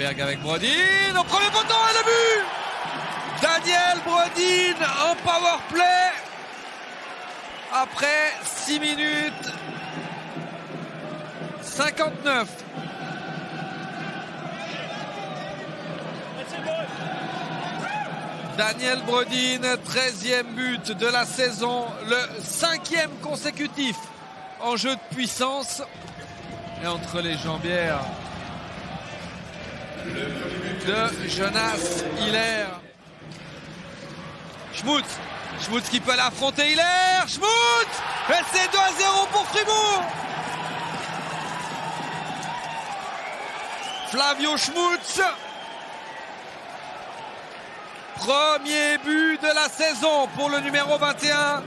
Berg avec Brodin, au premier poteau et le but. Daniel Brodin en power play après 6 minutes 59. Daniel Brodin, 13e but de la saison, le 5e consécutif en jeu de puissance. Et entre les jambières de Jonas Hiller. Schmutz qui peut l'affronter, Hiller, Schmutz, et c'est 2-0 pour Fribourg. Flavio Schmutz, premier but de la saison pour le numéro 21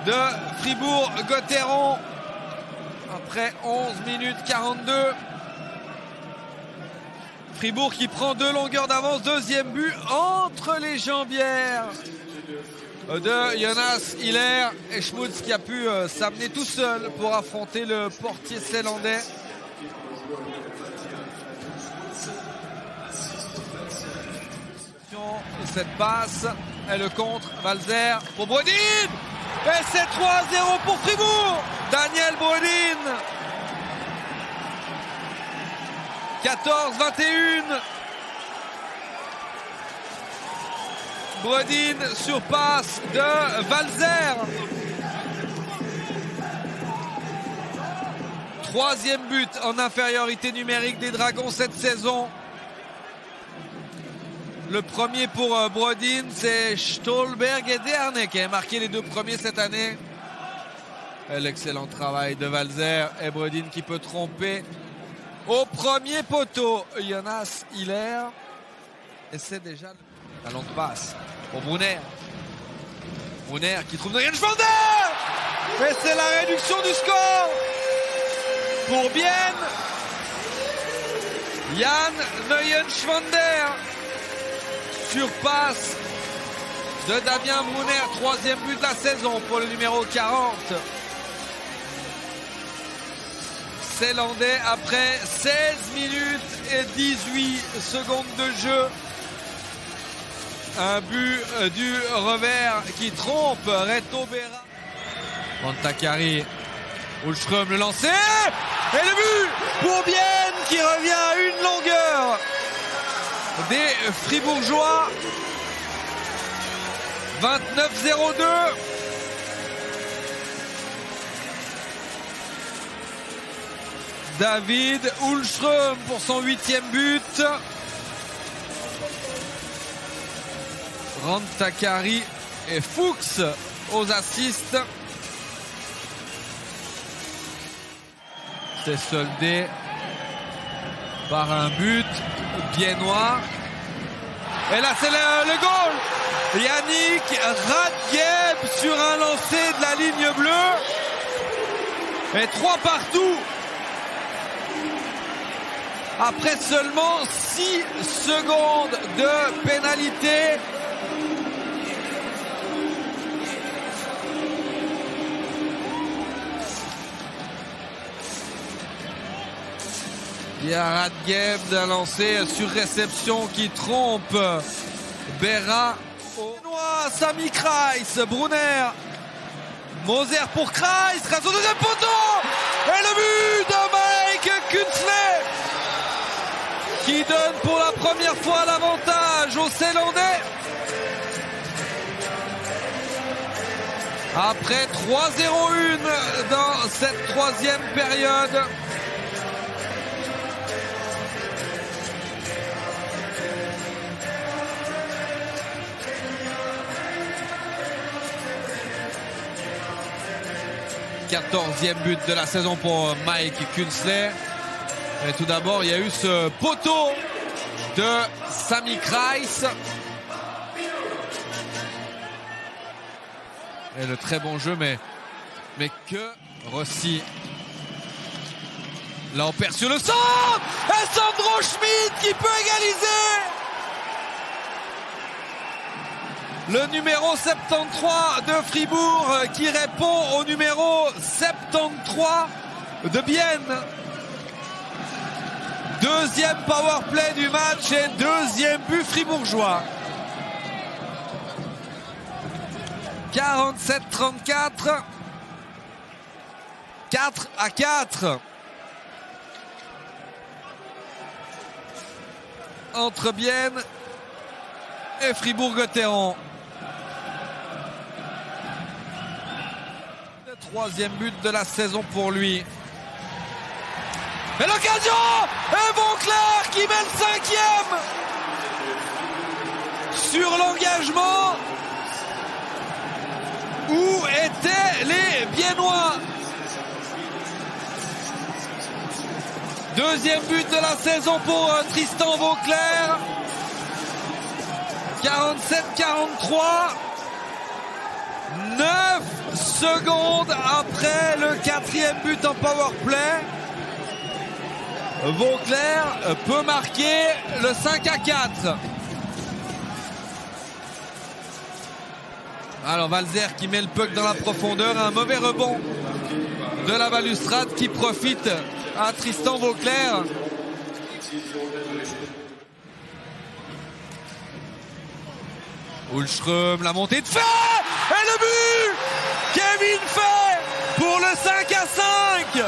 de Fribourg-Gotteron après 11 minutes 42. Fribourg qui prend 2 longueurs d'avance, deuxième but entre les jambières de Jonas Hiller et Schmutz qui a pu s'amener tout seul pour affronter le portier zélandais. Cette passe et le contre, Walser pour Brodin et c'est 3-0 pour Fribourg. Daniel Brodin, 14-21. Brodin sur passe de Walser. 3e but en infériorité numérique des Dragons cette saison. Le premier pour Brodin, c'est Stolberg et Derne qui a marqué les 2 premiers cette année. L'excellent travail de Walser et Brodin qui peut tromper au premier poteau. Jonas Hiller. Et c'est déjà le ballon de passe pour Brunner. Brunner qui trouve Neuenschwander. Et c'est la réduction du score pour Bienne. Jan Neuenschwander. Sur passe de Damien Brunner, 3e but de la saison pour le numéro 40. Zélandais après 16 minutes et 18 secondes de jeu. Un but du revers qui trompe Reto Berra. Montakari, Ulström le lancer et le but pour Bienne qui revient à une longueur des Fribourgeois. 29-02. David Ulström pour son 8e but. Rantakari et Fuchs aux assists. C'est soldé par un but biennois. Et là c'est le goal. Yannick Radgeb sur un lancer de la ligne bleue. Et 3 partout. Après seulement 6 secondes de pénalité. Il y a Radgeb d'un lancer sur réception qui trompe Berra. Sami Kreis, Brunner, Moser pour Kreis, Kreis au deuxième poteau et le but de Mike Künzle qui donne pour la première fois l'avantage aux Zélandais. Après 3-0-1 dans cette 3e période. Quatorzième but de la saison pour Mike Künzle. Mais tout d'abord, il y a eu ce poteau de Sami Kreis. Et le très bon jeu, mais que Rossi. Là, on perd sur le centre. Et Sandro Schmidt qui peut égaliser. Le numéro 73 de Fribourg qui répond au numéro 73 de Bienne. Deuxième power play du match et deuxième but fribourgeois. 47-34. 4-4. Entre Bienne et Fribourg-Gotteron. Le troisième but de la saison pour lui. Et l'occasion! Et Vauclair qui met le cinquième! Sur l'engagement, où étaient les Biennois? Deuxième but de la saison pour Tristan Vauclair. 47-43. 9 secondes après le quatrième but en powerplay. Vauclair peut marquer le 5-4. Alors Valzer qui met le puck dans la profondeur. Un mauvais rebond de la balustrade qui profite à Tristan Vauclair. Ulström, la montée de fait et le but! Kevin Fay pour le 5-5.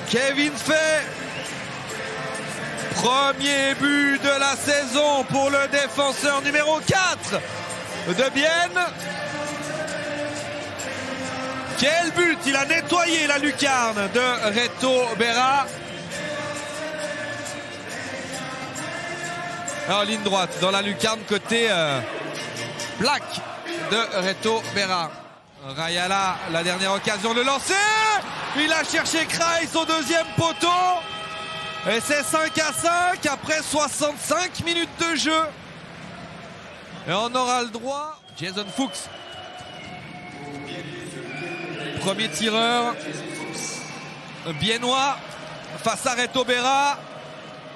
Kevin Fay, premier but de la saison pour le défenseur numéro 4 de Bienne. Quel but! Il a nettoyé la lucarne de Reto Berra. Alors ligne droite dans la lucarne côté plaque de Reto Berra. Rayala, la dernière occasion de lancer. Il a cherché Kreis au deuxième poteau. Et c'est 5-5 après 65 minutes de jeu. Et on aura le droit. Jason Fuchs. Premier tireur. Biennois face à Reto Berra.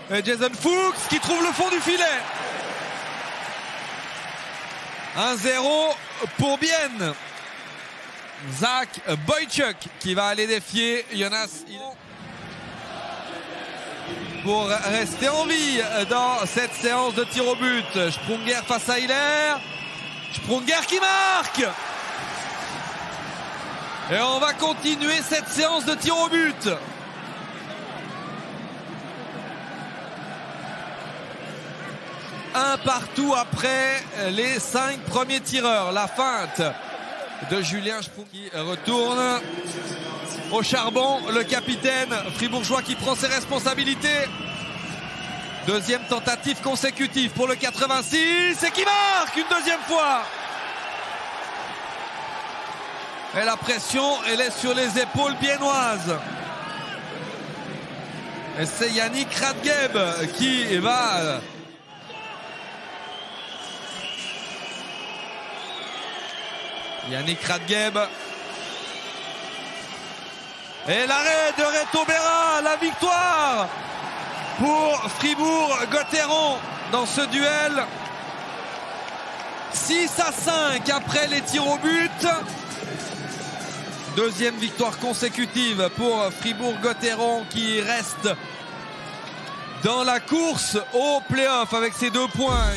Et Jason Fuchs qui trouve le fond du filet. 1-0 pour Bienne. Zach Boychuk qui va aller défier Jonas pour rester en vie dans cette séance de tir au but. Sprunger face à Hiller. Sprunger qui marque. Et on va continuer cette séance de tir au but. Un partout après les 5 premiers tireurs. La feinte de Julien Sprunger qui retourne au charbon. Le capitaine fribourgeois qui prend ses responsabilités. Deuxième tentative consécutive pour le 86 et qui marque une deuxième fois. Et la pression, elle est sur les épaules biennoises. Et c'est Yannick Radgeb qui va... Yannick Radgeb. Et l'arrêt de Reto Berra, la victoire pour Fribourg-Gotteron dans ce duel. 6-5 après les tirs au but. Deuxième victoire consécutive pour Fribourg-Gotteron qui reste dans la course au play-off avec ses 2 points.